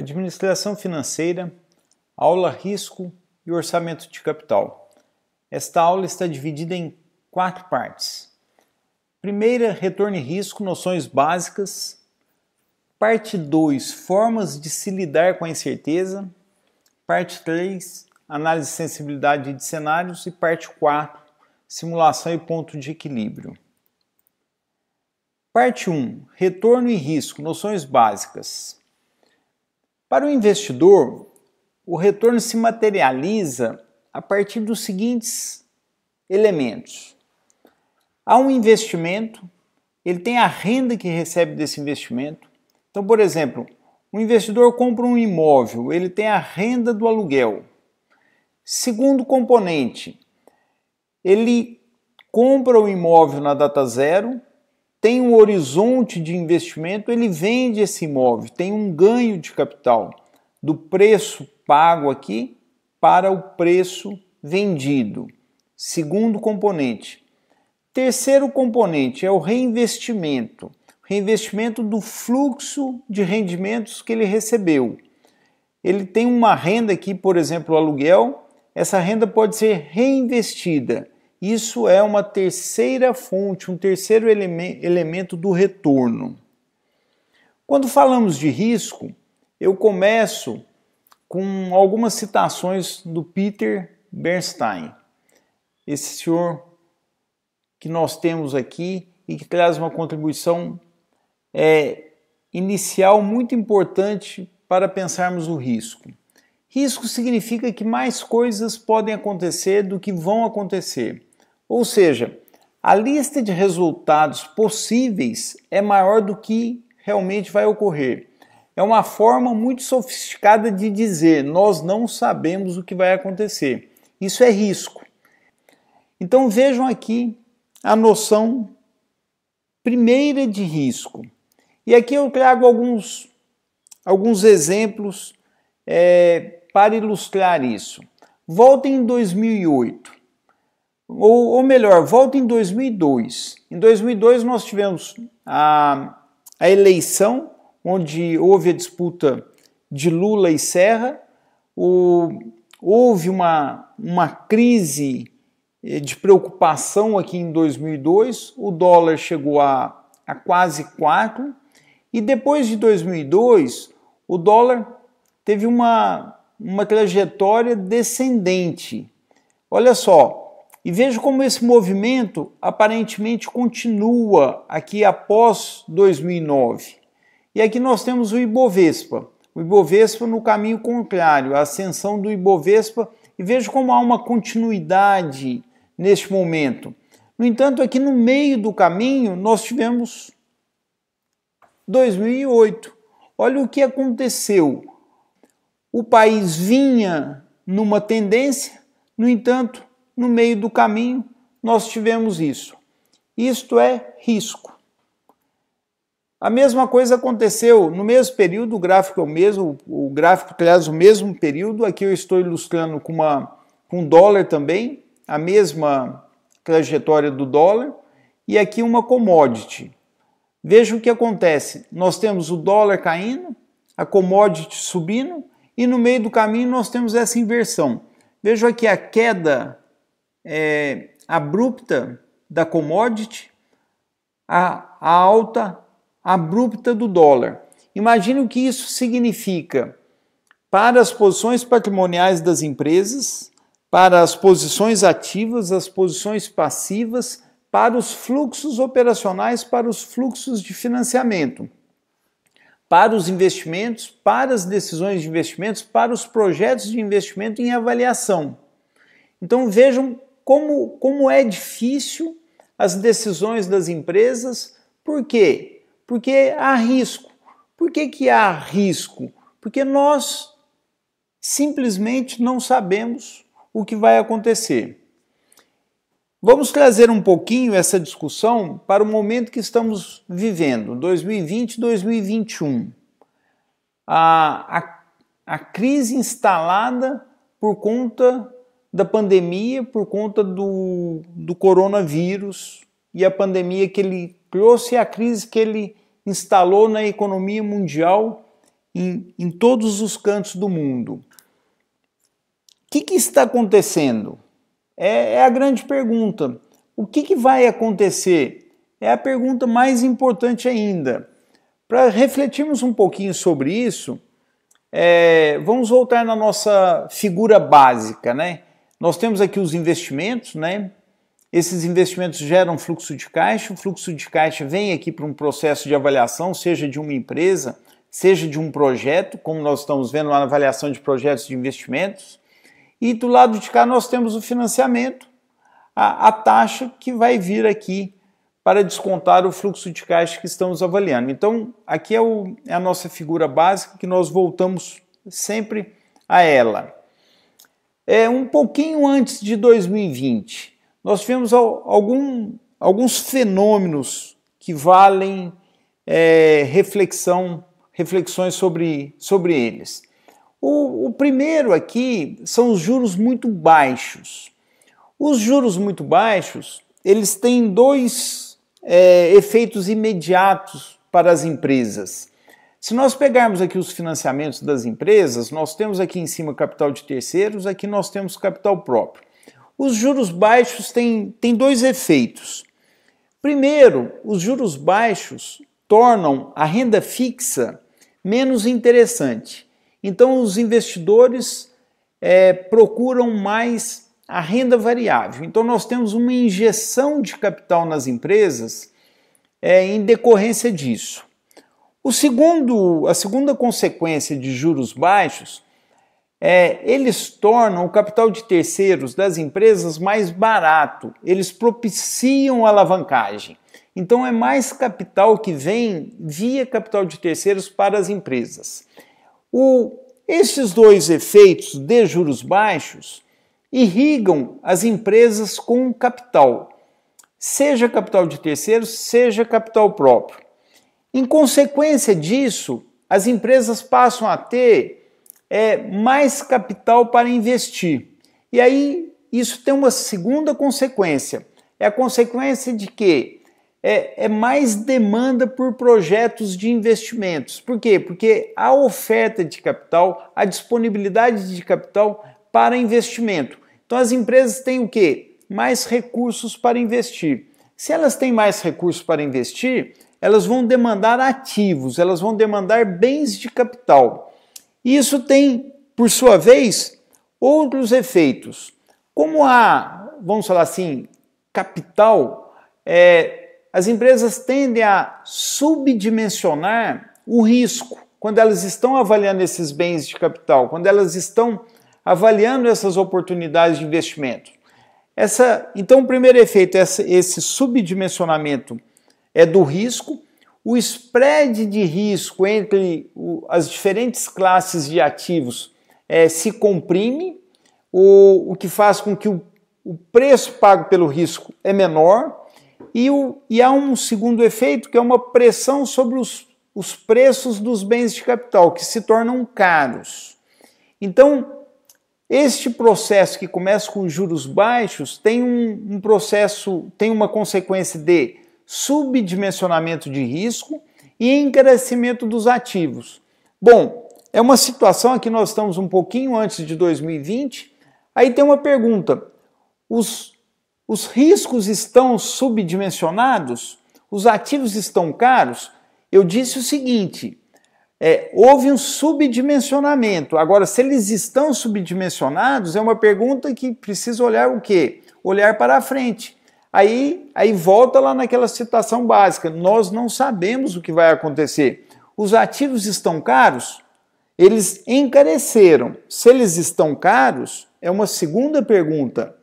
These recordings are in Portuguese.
Administração financeira, aula risco e orçamento de capital. Esta aula está dividida em 4 partes. Primeira, retorno e risco, noções básicas. Parte 2, formas de se lidar com a incerteza. Parte 3, análise de sensibilidade de cenários. E parte 4, simulação e ponto de equilíbrio. Parte 1, retorno e risco, noções básicas. Para o investidor, o retorno se materializa a partir dos seguintes elementos. Há um investimento, ele tem a renda que recebe desse investimento. Então, por exemplo, um investidor compra um imóvel, ele tem a renda do aluguel. Segundo componente, ele compra o imóvel na data zero, tem um horizonte de investimento, ele vende esse imóvel, tem um ganho de capital do preço pago aqui para o preço vendido. Segundo componente. Terceiro componente é o reinvestimento. Reinvestimento do fluxo de rendimentos que ele recebeu. Ele tem uma renda aqui, por exemplo, o aluguel, essa renda pode ser reinvestida. Isso é uma terceira fonte, um terceiro elemento do retorno. Quando falamos de risco, eu começo com algumas citações do Peter Bernstein, esse senhor que nós temos aqui e que traz uma contribuição inicial muito importante para pensarmos o risco. Risco significa que mais coisas podem acontecer do que vão acontecer. Ou seja, a lista de resultados possíveis é maior do que realmente vai ocorrer. É uma forma muito sofisticada de dizer, nós não sabemos o que vai acontecer. Isso é risco. Então vejam aqui a noção primeira de risco. E aqui eu trago alguns exemplos para ilustrar isso. Voltem em 2008. Ou melhor, volta em 2002. Em 2002 nós tivemos a eleição, onde houve a disputa de Lula e Serra, houve uma crise de preocupação aqui em 2002, o dólar chegou a quase 4, e depois de 2002 o dólar teve uma trajetória descendente. Olha só, e veja como esse movimento aparentemente continua aqui após 2009. E aqui nós temos o Ibovespa. O Ibovespa no caminho contrário, a ascensão do Ibovespa. E veja como há uma continuidade neste momento. No entanto, aqui no meio do caminho nós tivemos 2008. Olha o que aconteceu. O país vinha numa tendência, no entanto, no meio do caminho, nós tivemos isso. Isto é risco. A mesma coisa aconteceu no mesmo período, o gráfico é o mesmo, o gráfico traz o mesmo período, aqui eu estou ilustrando com dólar também, a mesma trajetória do dólar, e aqui uma commodity. Veja o que acontece, nós temos o dólar caindo, a commodity subindo, e no meio do caminho nós temos essa inversão. Veja aqui a queda abrupta da commodity, a alta abrupta do dólar. Imagine o que isso significa para as posições patrimoniais das empresas, para as posições ativas, as posições passivas, para os fluxos operacionais, para os fluxos de financiamento, para os investimentos, para as decisões de investimentos, para os projetos de investimento em avaliação. Então vejam como é difícil as decisões das empresas. Por quê? Porque há risco. Por que há risco? Porque nós simplesmente não sabemos o que vai acontecer. Vamos trazer um pouquinho essa discussão para o momento que estamos vivendo, 2020 e 2021. A crise instalada por conta da pandemia, por conta do coronavírus e a pandemia que ele trouxe, a crise que ele instalou na economia mundial em todos os cantos do mundo. O que está acontecendo? É a grande pergunta. O que vai acontecer? É a pergunta mais importante ainda. Para refletirmos um pouquinho sobre isso, vamos voltar na nossa figura básica, né? Nós temos aqui os investimentos, né? Esses investimentos geram fluxo de caixa, o fluxo de caixa vem aqui para um processo de avaliação, seja de uma empresa, seja de um projeto, como nós estamos vendo lá na avaliação de projetos de investimentos. E do lado de cá nós temos o financiamento, a taxa que vai vir aqui para descontar o fluxo de caixa que estamos avaliando. Então, aqui é a nossa figura básica que nós voltamos sempre a ela. Um pouquinho antes de 2020, nós tivemos alguns fenômenos que valem reflexões sobre eles. O primeiro aqui são os juros muito baixos. Os juros muito baixos, eles têm dois efeitos imediatos para as empresas. Se nós pegarmos aqui os financiamentos das empresas, nós temos aqui em cima capital de terceiros, aqui nós temos capital próprio. Os juros baixos têm dois efeitos. Primeiro, os juros baixos tornam a renda fixa menos interessante. Então, os investidores procuram mais a renda variável. Então, nós temos uma injeção de capital nas empresas em decorrência disso. A segunda consequência de juros baixos eles tornam o capital de terceiros das empresas mais barato, eles propiciam alavancagem. Então é mais capital que vem via capital de terceiros para as empresas. Estes dois efeitos de juros baixos irrigam as empresas com capital, seja capital de terceiros, seja capital próprio. Em consequência disso, as empresas passam a ter mais capital para investir. E aí, isso tem uma segunda consequência. É a consequência de que mais demanda por projetos de investimentos. Por quê? Porque há oferta de capital, a disponibilidade de capital para investimento. Então, as empresas têm o quê? Mais recursos para investir. Se elas têm mais recursos para investir, elas vão demandar ativos, elas vão demandar bens de capital. Isso tem, por sua vez, outros efeitos. Como há, vamos falar assim, capital, as empresas tendem a subdimensionar o risco quando elas estão avaliando esses bens de capital, quando elas estão avaliando essas oportunidades de investimento. Então, o primeiro efeito, esse subdimensionamento do risco. O spread de risco entre as diferentes classes de ativos se comprime, o que faz com que o preço pago pelo risco é menor, e há um segundo efeito, que é uma pressão sobre os preços dos bens de capital, que se tornam caros. Então, este processo que começa com juros baixos tem tem uma consequência de subdimensionamento de risco e encarecimento dos ativos. Bom, é uma situação aqui, nós estamos um pouquinho antes de 2020, aí tem uma pergunta: os riscos estão subdimensionados? Os ativos estão caros? Eu disse o seguinte, houve um subdimensionamento. Agora, se eles estão subdimensionados, é uma pergunta que precisa olhar o quê? Olhar para a frente. Aí volta lá naquela situação básica, nós não sabemos o que vai acontecer. Os ativos estão caros? Eles encareceram. Se eles estão caros, é uma segunda pergunta.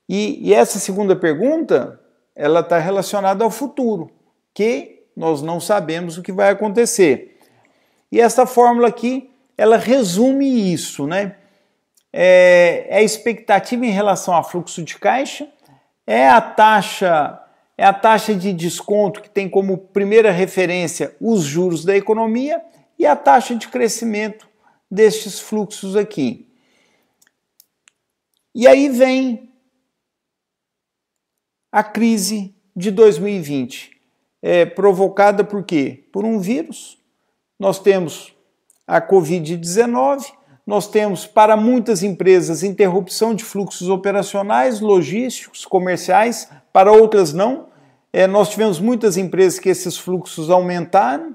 E essa segunda pergunta, ela está relacionada ao futuro, que nós não sabemos o que vai acontecer. E essa fórmula aqui, ela resume isso, né? A expectativa em relação a fluxo de caixa, é a taxa de desconto que tem como primeira referência os juros da economia e a taxa de crescimento destes fluxos aqui. E aí vem a crise de 2020, provocada por quê? Por um vírus. Nós temos a Covid-19, nós temos para muitas empresas interrupção de fluxos operacionais, logísticos, comerciais, para outras não. Nós tivemos muitas empresas que esses fluxos aumentaram.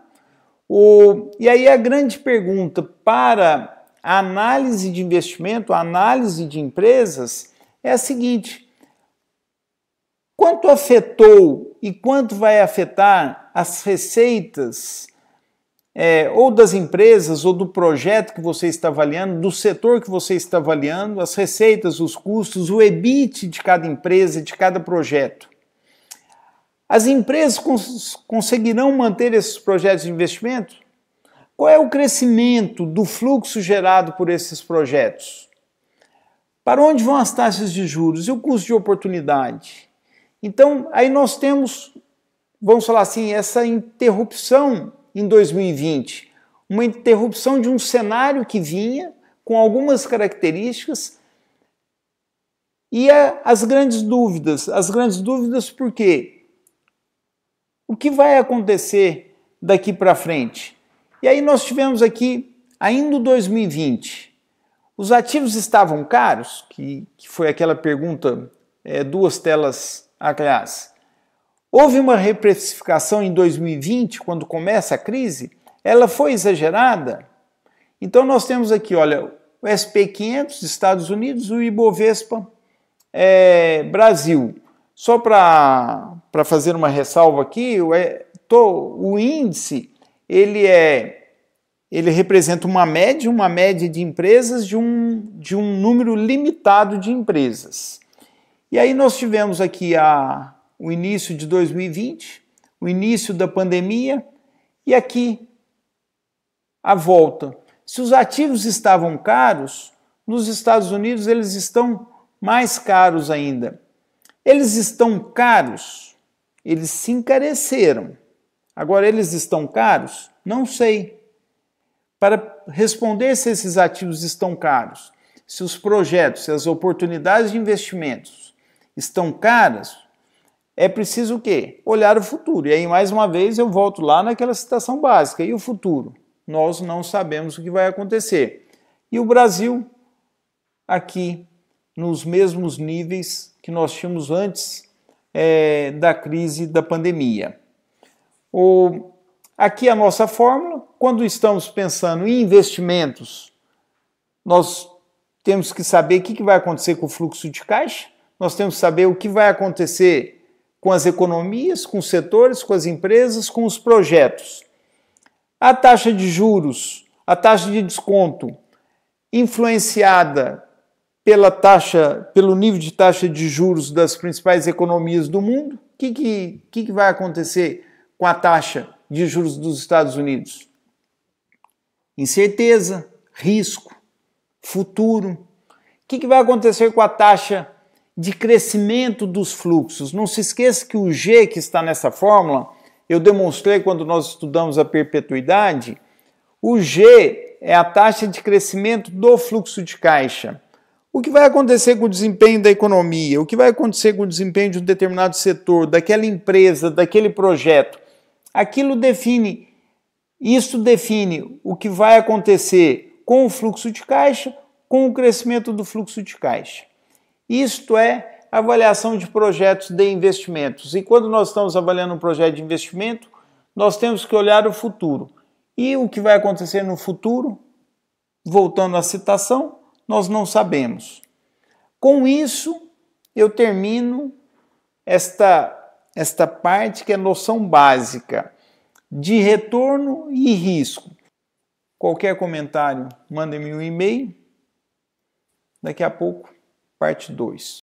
E aí a grande pergunta para a análise de investimento, a análise de empresas, é a seguinte: quanto afetou e quanto vai afetar as receitas ou das empresas ou do projeto que você está avaliando, do setor que você está avaliando, as receitas, os custos, o EBIT de cada empresa, de cada projeto? As empresas conseguirão manter esses projetos de investimento? Qual é o crescimento do fluxo gerado por esses projetos? Para onde vão as taxas de juros e o custo de oportunidade? Então, aí nós temos, vamos falar assim, essa interrupção em 2020, uma interrupção de um cenário que vinha com algumas características e as grandes dúvidas por quê? O que vai acontecer daqui para frente? E aí nós tivemos aqui, ainda em 2020, os ativos estavam caros, que foi aquela pergunta, 2 telas atrás. Houve uma reprecificação em 2020, quando começa a crise, ela foi exagerada. Então nós temos aqui, olha, o SP500 Estados Unidos, o Ibovespa Brasil. Só para fazer uma ressalva aqui, o índice ele representa uma média de empresas de um número limitado de empresas. E aí nós tivemos aqui o início de 2020, o início da pandemia e aqui a volta. Se os ativos estavam caros, nos Estados Unidos eles estão mais caros ainda. Eles estão caros? Eles se encareceram. Agora, eles estão caros? Não sei. Para responder se esses ativos estão caros, se os projetos, se as oportunidades de investimentos estão caras, é preciso o quê? Olhar o futuro. E aí, mais uma vez, eu volto lá naquela citação básica. E o futuro? Nós não sabemos o que vai acontecer. E o Brasil, aqui, nos mesmos níveis que nós tínhamos antes da crise da pandemia. Aqui a nossa fórmula, quando estamos pensando em investimentos, nós temos que saber o que vai acontecer com o fluxo de caixa, nós temos que saber o que vai acontecer com as economias, com os setores, com as empresas, com os projetos. A taxa de juros, a taxa de desconto, influenciada pelo nível de taxa de juros das principais economias do mundo, o que vai acontecer com a taxa de juros dos Estados Unidos? Incerteza, risco, futuro. O que vai acontecer com a taxa de crescimento dos fluxos? Não se esqueça que o G que está nessa fórmula, eu demonstrei quando nós estudamos a perpetuidade, o G é a taxa de crescimento do fluxo de caixa. O que vai acontecer com o desempenho da economia? O que vai acontecer com o desempenho de um determinado setor, daquela empresa, daquele projeto? Isso define o que vai acontecer com o fluxo de caixa, com o crescimento do fluxo de caixa. Isto é avaliação de projetos de investimentos. E quando nós estamos avaliando um projeto de investimento, nós temos que olhar o futuro. E o que vai acontecer no futuro, voltando à citação, nós não sabemos. Com isso, eu termino esta parte que é noção básica de retorno e risco. Qualquer comentário, mandem-me um e-mail. Daqui a pouco, parte 2.